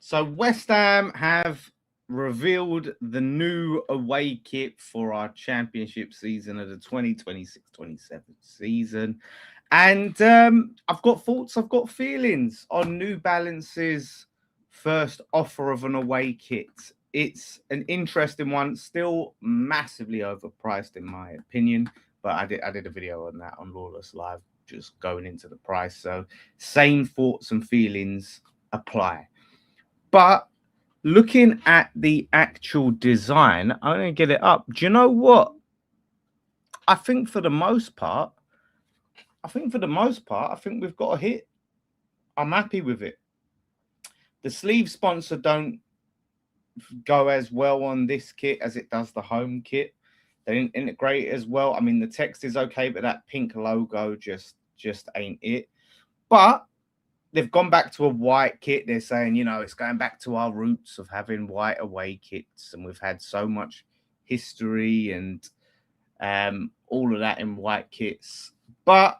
So West Ham have revealed the new away kit for our championship season of the 2026-27 season. And I've got thoughts, I've got feelings on New Balance's first offer of an away kit. It's an interesting one, still massively overpriced in my opinion, but I did a video on that on Lawless Live, just going into the price. So same thoughts and feelings apply. But looking at the actual design, I'm going to get it up. Do you know what? I think for the most part, I think we've got a hit. I'm happy with it. The sleeve sponsor don't go as well on this kit as it does the home kit. They didn't integrate it as well. I mean, the text is okay, but that pink logo just ain't it. But they've gone back to a white kit. They're saying, it's going back to our roots of having white away kits, and we've had so much history and all of that in white kits. But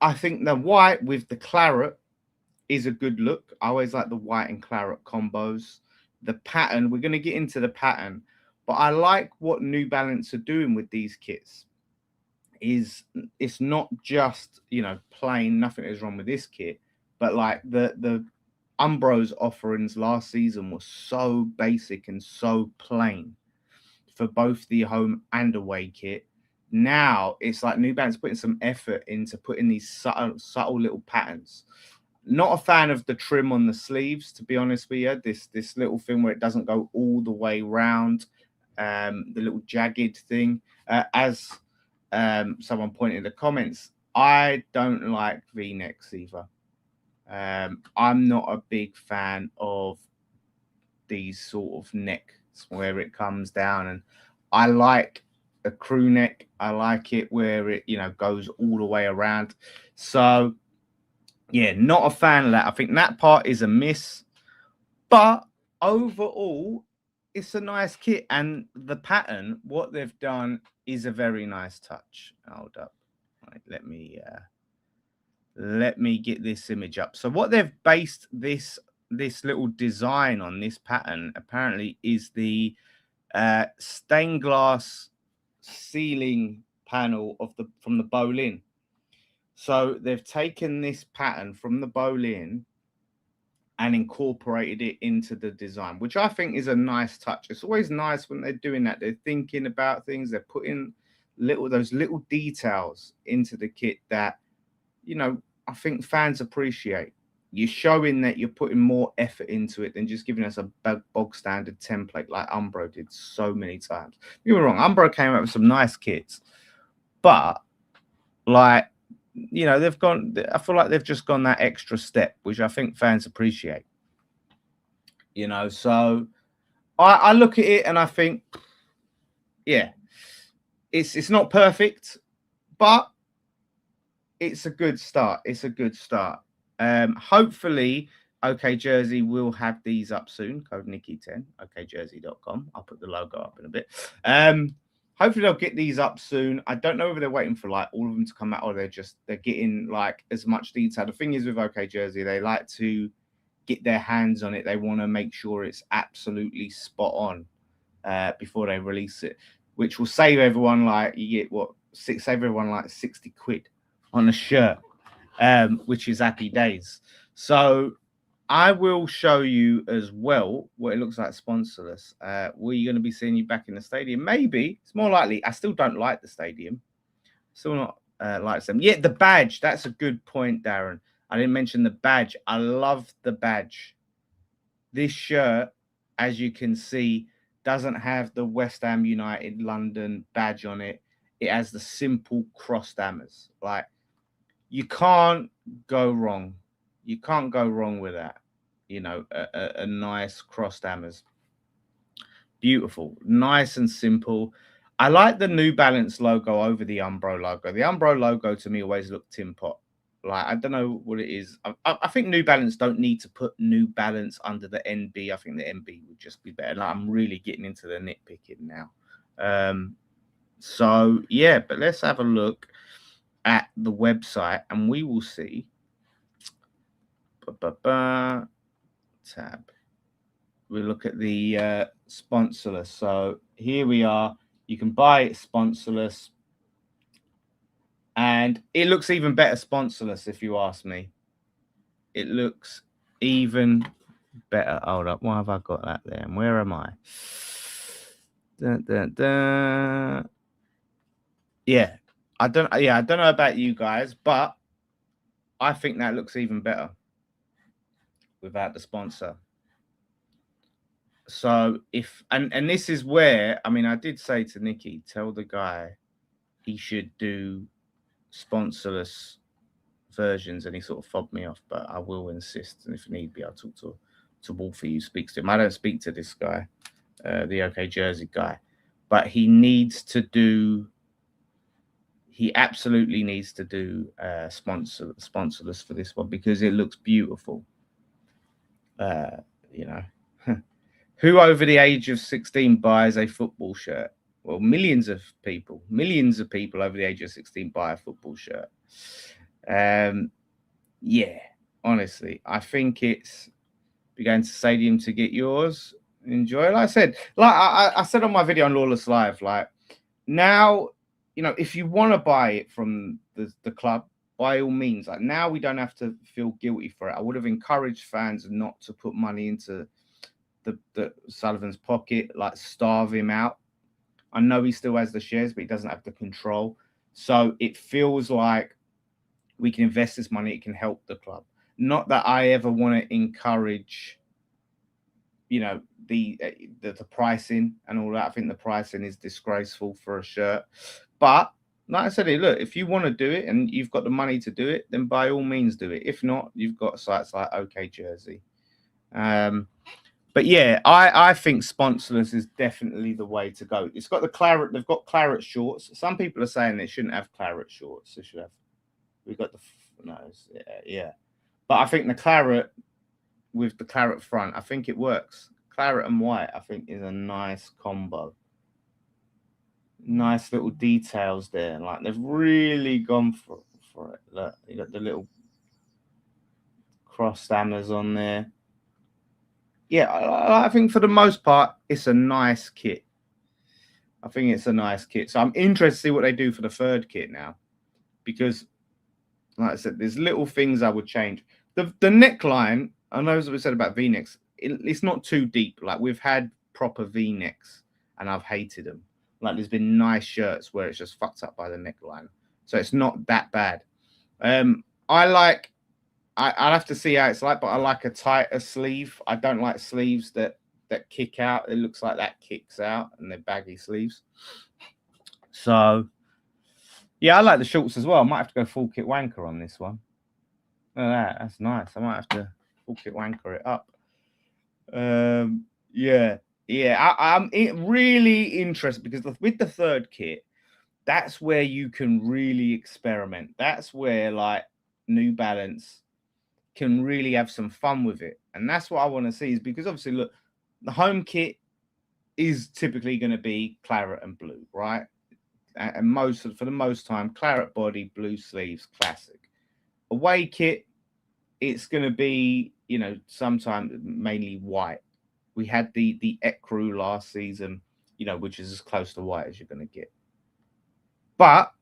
I think the white with the claret is a good look. I always like the white and claret combos. The pattern, we're going to get into the pattern, but I like what New Balance are doing with these kits. It's not just plain, nothing is wrong with this kit, but like the Umbro's offerings last season was so basic and so plain for both the home and away kit. Now it's like New Balance putting some effort into putting these subtle little patterns. Not a fan of the trim on the sleeves, to be honest with you. This little thing where it doesn't go all the way round, the little jagged thing. As someone pointed in the comments, I don't like V-necks either. I'm not a big fan of these sort of necks where it comes down, and I like a crew neck. I like it where it goes all the way around. So yeah, not a fan of that. I think that part is a miss, but overall it's a nice kit, and the pattern, what they've done, is a very nice touch. Hold up. Right, let me get this image up. So what they've based this little design on, this pattern, apparently is the stained glass ceiling panel from the Boleyn. So they've taken this pattern from the Boleyn and incorporated it into the design, which I think is a nice touch. It's always nice when they're doing that. They're thinking about things. They're putting those little details into the kit that I think fans appreciate. You're showing that you're putting more effort into it than just giving us a bog standard template like Umbro did so many times. Don't get me wrong, Umbro came out with some nice kits, but like they've gone. I feel like they've just gone that extra step, which I think fans appreciate. So I look at it and I think, yeah, it's not perfect, but it's a good start. It's a good start. Hopefully, OK Jersey will have these up soon. Code Nicky10, okjersey.com. I'll put the logo up in a bit. Hopefully they'll get these up soon. I don't know if they're waiting for like all of them to come out, or they're getting like as much detail. The thing is with OK Jersey, they like to get their hands on it. They want to make sure it's absolutely spot on before they release it, which will save everyone like save everyone like 60 quid on a shirt, which is happy days. So I will show you as well what it looks like sponsorless. We're going to be seeing you back in the stadium. Maybe. It's more likely. I still don't like the stadium. Still not like them. Yeah, the badge. That's a good point, Darren. I didn't mention the badge. I love the badge. This shirt, as you can see, doesn't have the West Ham United London badge on it. It has the simple crossed hammers. Like, you can't go wrong. You can't go wrong with that. A nice crossed hammers. Beautiful. Nice and simple. I like the New Balance logo over the Umbro logo. The Umbro logo to me always looked tin pot. Like, I don't know what it is. I think New Balance don't need to put New Balance under the NB. I think the NB would just be better. Like, I'm really getting into the nitpicking now. So, yeah, but let's have a look at the website and we will see. tab. We look at the sponsorless. So here we are. You can buy it sponsorless. And it looks even better sponsorless, if you ask me. It looks even better. Hold up. Why have I got that there? And where am I? Yeah. I don't know about you guys, but I think that looks even better without the sponsor. So if and this is where, I mean, I did say to Nicky, tell the guy he should do sponsorless versions, and he sort of fobbed me off, but I will insist, and if need be, I'll talk to Wolfie, who speaks to him. I don't speak to this guy, the OK Jersey guy, but he absolutely needs to do sponsorless for this one, because it looks beautiful. You know, who over the age of 16 buys a football shirt? Well, millions of people over the age of 16 buy a football shirt. Yeah, honestly, I think it's be going to stadium to get yours. Enjoy. Like I said, I said on my video on Lawless Live, like, now, you know, if you want to buy it from the club, by all means. Like, now we don't have to feel guilty for it. I would have encouraged fans not to put money into the Sullivan's pocket, like starve him out. I know he still has the shares, but he doesn't have the control. So it feels like we can invest this money. It can help the club. Not that I ever want to encourage, you know, the pricing and all that. I think the pricing is disgraceful for a shirt. But like I said, look, if you want to do it and you've got the money to do it, then by all means do it. If not, you've got sites like OK Jersey. But yeah, I think sponsorless is definitely the way to go. It's got the claret. They've got claret shorts. Some people are saying they shouldn't have claret shorts. They should have. We've got the yeah. But I think the claret with the claret front, I think it works. Claret and white, I think, is a nice combo. Nice little details there. Like, they've really gone for it. Look, you got the little crossed hammers on there. Yeah, I think for the most part, it's a nice kit. I think it's a nice kit. So I'm interested to see what they do for the third kit now, because, like I said, there's little things I would change. The neckline, I know as we said about V-necks, it's not too deep. Like, we've had proper V-necks and I've hated them. Like, there's been nice shirts where it's just fucked up by the neckline. So it's not that bad. I'll have to see how it's like, but I like a tighter sleeve. I don't like sleeves that kick out. It looks like that kicks out, and they're baggy sleeves. So, yeah, I like the shorts as well. I might have to go full kit wanker on this one. Look at that. That's nice. I might have to full kit wanker it up. Yeah. I'm really interested, because with the third kit, that's where you can really experiment. That's where, like, New Balance can really have some fun with it. And that's what I want to see, is because obviously, look, the home kit is typically going to be claret and blue, right? And for the most time, claret body, blue sleeves, classic. Away kit, it's going to be, you know, sometimes mainly white. We had the Ecru last season, you know, which is as close to white as you're going to get. But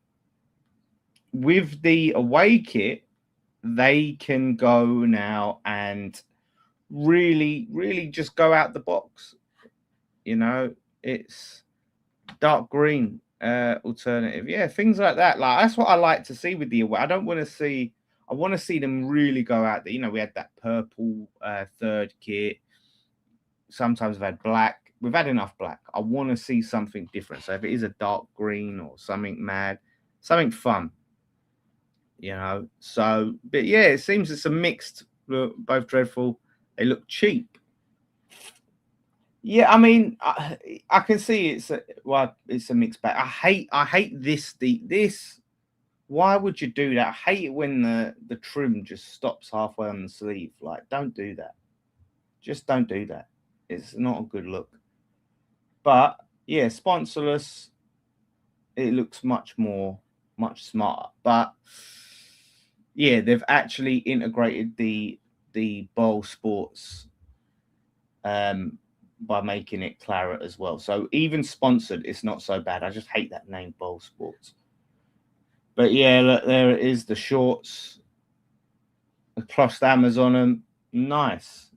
with the away kit, they can go now and really, really just go out the box. You know, it's dark green alternative. Yeah, things like that. Like, that's what I like to see with the away. I want to see them really go out there. You know, we had that purple third kit. Sometimes we've had black. We've had enough black. I want to see something different. So if it is a dark green or something mad, something fun, you know. So, but yeah, it seems it's a mixed look, both dreadful. They look cheap. Yeah, I mean, I can see it's a mixed bag. I hate this. Why would you do that? I hate it when the trim just stops halfway on the sleeve. Like, don't do that. Just don't do that. It's not a good look. But yeah, sponsorless, it looks much smarter. But yeah, they've actually integrated the Bowl Sports by making it claret as well. So even sponsored, it's not so bad. I just hate that name, Bowl Sports. But yeah, look, there it is, the shorts. The crossed hammers on them. Nice.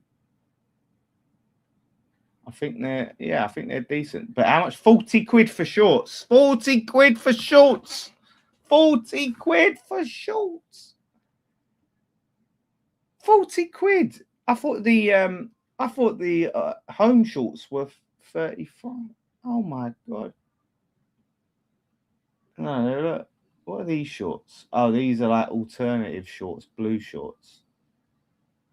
I think they're decent. But how much? 40 quid for shorts. 40 quid for shorts. 40 quid for shorts. 40 quid. I thought the home shorts were 35. Oh my god. No, look. What are these shorts? Oh, these are like alternative shorts, blue shorts.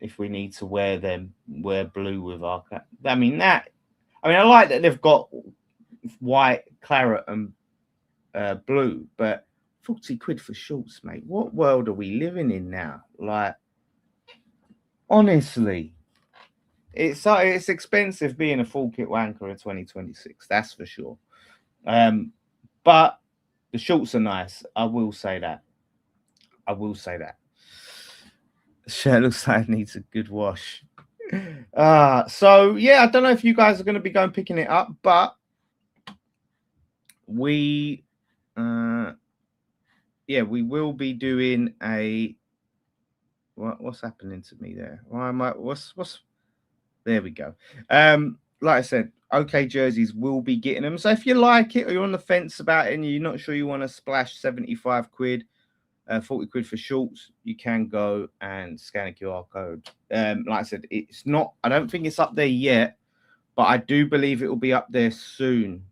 If we need to wear them, wear blue with our. I like that they've got white, claret, and blue, but 40 quid for shorts, mate. What world are we living in now? Like, honestly, it's expensive being a full kit wanker in 2026. That's for sure. But the shorts are nice. I will say that. The shirt looks like it needs a good wash. So yeah, I don't know if you guys are going to be going picking it up, but we will be doing a what's happening to me there? Why am I what's there we go. Like I said, OK jerseys will be getting them. So if you like it or you're on the fence about it and you're not sure you want to splash 75 quid, 40 quid for shorts, you can go and scan a QR code. Like I said, I don't think it's up there yet, but I do believe it will be up there soon.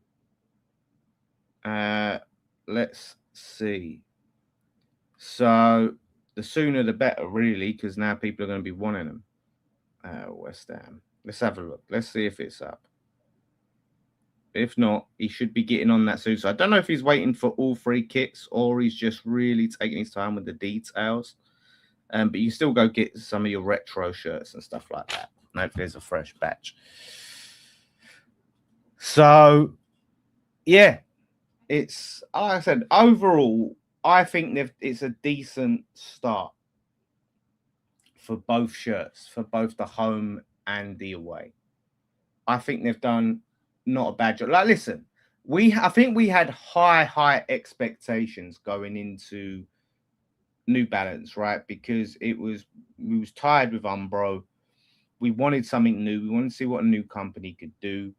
Let's see. So the sooner the better, really, because now people are going to be wanting them. West Ham. Let's have a look. Let's see if it's up. If not, he should be getting on that soon. So I don't know if he's waiting for all 3 kits or he's just really taking his time with the details. But you still go get some of your retro shirts and stuff like that. And hopefully there's a fresh batch. So, yeah, it's, like I said, overall, I think it's a decent start for both shirts, for both the home and the away. I think they've done not a bad job. Like, listen, I think we had high expectations going into New Balance, right? Because we was tired with Umbro. We wanted something new. We wanted to see what a new company could do.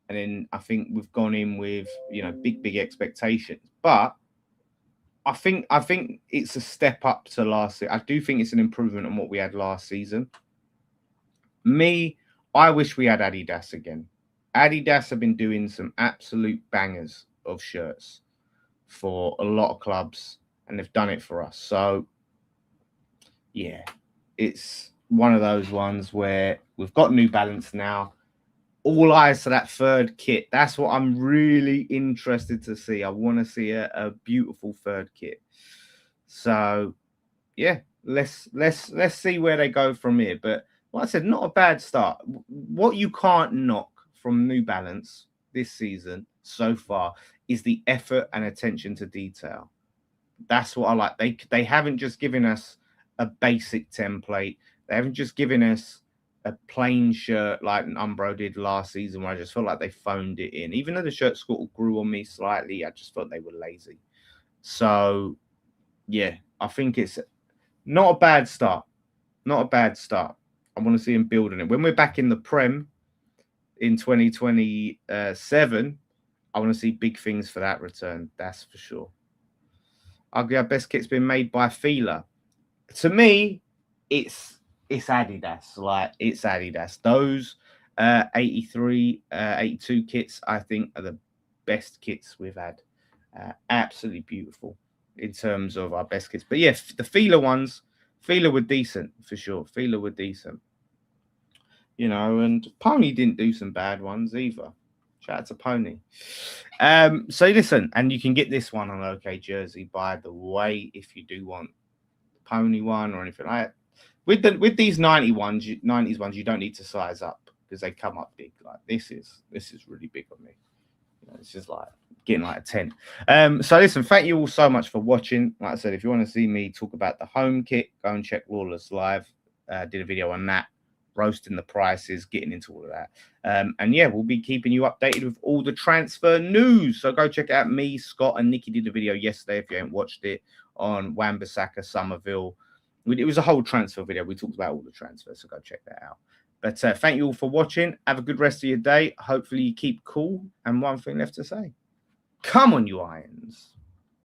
And then I think we've gone in with, big expectations. But I think it's a step up to last year. I do think it's an improvement on what we had last season. I wish we had Adidas again. Adidas have been doing some absolute bangers of shirts for a lot of clubs, and they've done it for us. So, yeah, it's one of those ones where we've got New Balance now. All eyes to that 3rd kit. That's what I'm really interested to see. I want to see a beautiful 3rd kit. So, yeah, let's see where they go from here. But like I said, not a bad start. What you can't knock from New Balance this season so far is the effort and attention to detail. That's what I like. They haven't just given us a basic template. They haven't just given us a plain shirt like Umbro did last season, where I just felt like they phoned it in. Even though the shirt score grew on me slightly, I just felt they were lazy. So, yeah, I think it's not a bad start. Not a bad start. I want to see him building it. When we're back in the Prem in 2027, I want to see big things for that return. That's for sure. Our best kit's been made by Fila. To me, it's Adidas. Like, it's Adidas. Those 83, 82 kits, I think, are the best kits we've had. Absolutely beautiful in terms of our best kits. But yeah, the Fila ones, Fila were decent for sure. Fila were decent. And Pony didn't do some bad ones either. Shout out to Pony. So listen, and you can get this one on OK Jersey, by the way, if you do want the Pony one or anything like that. With these 90s ones, you don't need to size up because they come up big. Like this is really big on me. It's just like getting like a 10. So listen, thank you all so much for watching. Like I said, if you want to see me talk about the home kit, go and check Lawless Live. Did a video on that. roasting the prices, getting into all of that. And yeah, we'll be keeping you updated with all the transfer news. So go check out me, Scott, and Nikki did a video yesterday if you haven't watched it on Wan-Bissaka, Somerville. It was a whole transfer video. We talked about all the transfers, so go check that out. But thank you all for watching. Have a good rest of your day. Hopefully you keep cool. And one thing left to say. Come on, you Irons.